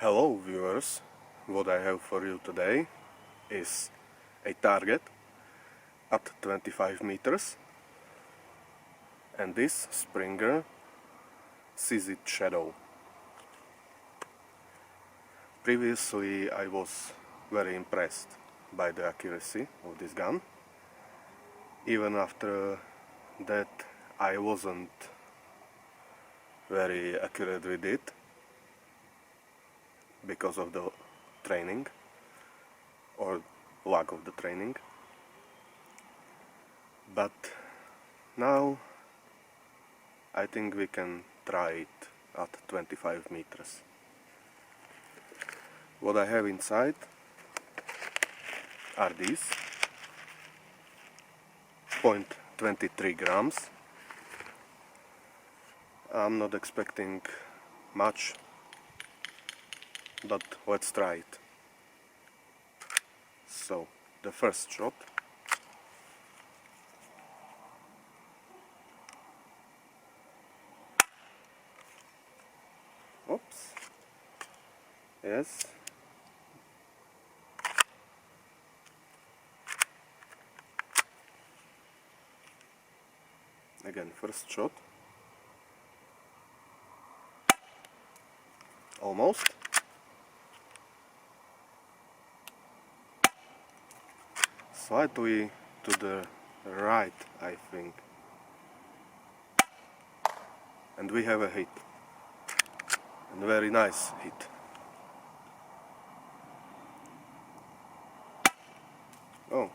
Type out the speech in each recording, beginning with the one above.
Hello viewers, what I have for you today is a target at 25 meters and this Springer CZ Shadow. Previously I was very impressed by the accuracy of this gun. Even after that I wasn't very accurate with it because of the training or lack of the training, but now I think we can try it at 25 meters. What I have inside are these 0.23 grams. I'm not expecting much, but let's try it. So, the first shot. Oops. Yes. Again, first shot. Almost. Slightly to the right, I think. And we have a hit. And a very nice hit. Oh.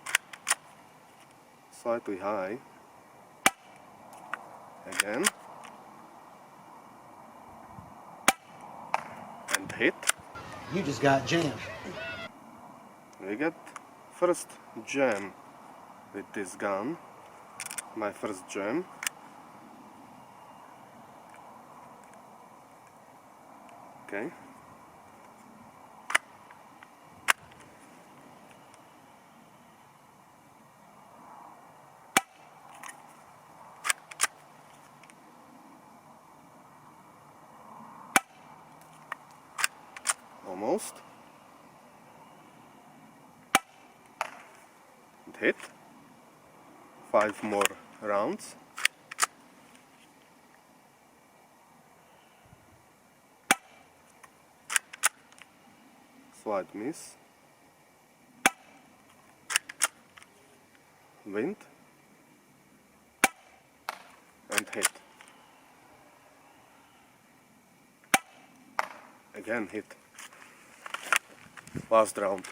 Slightly high. Again. And hit. You just got jammed. We get first jam with this gun. My first jam. Okay. Almost. And hit. 5 more rounds. Slight miss. Wind. And hit. Again hit. Last round.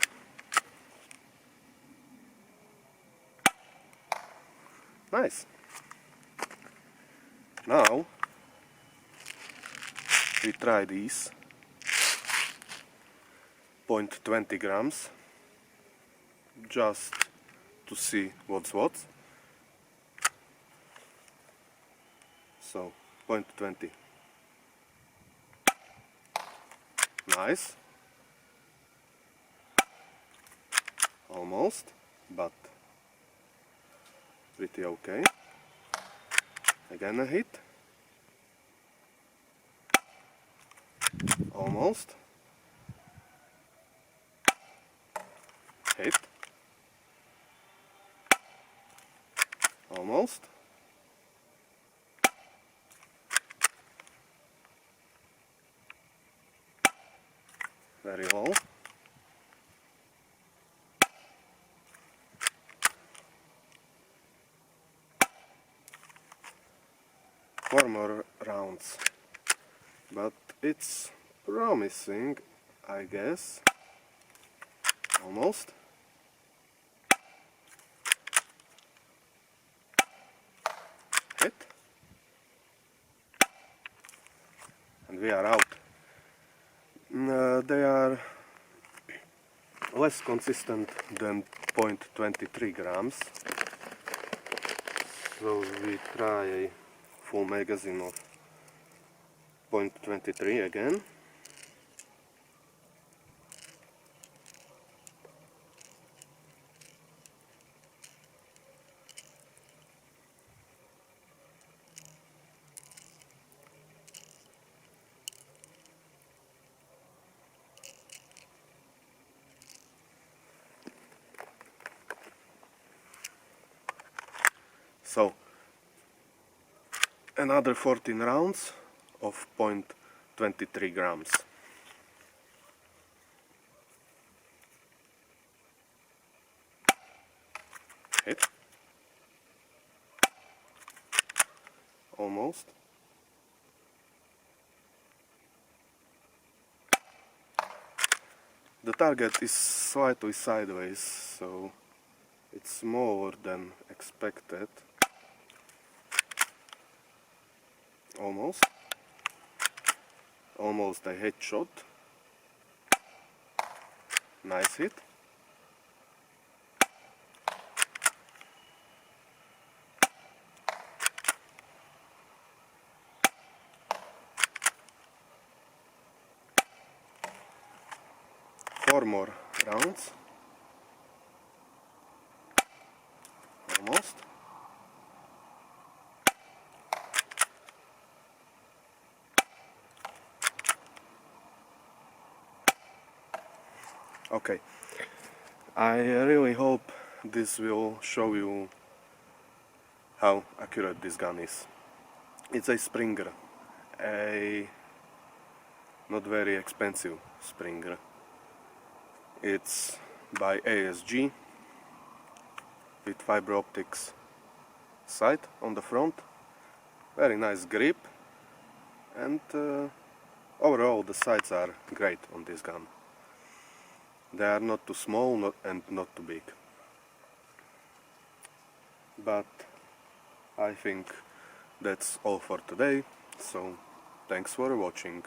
Nice. Now we try these 0.20 grams just to see what's what. So 0.20. Nice. Almost, but pretty okay. Again a hit. Almost. Hit. Almost. Very low. Four more rounds, but it's promising, I guess. Almost. Hit. And we are out. They are less consistent than 0.23 grams. So we try a full magazine of 0.23 again. So another 14 rounds of 0.23 grams. Hit. Almost. The target is slightly sideways, so it's smaller than expected. Almost. Almost a headshot. Nice hit. Four more rounds. Almost. Okay. I really hope this will show you how accurate this gun is. It's a Springer, a not very expensive Springer. It's by ASG with fiber optics sight on the front. Very nice grip, and overall the sights are great on this gun. They are not too small and not too big. But I think that's all for today, so thanks for watching.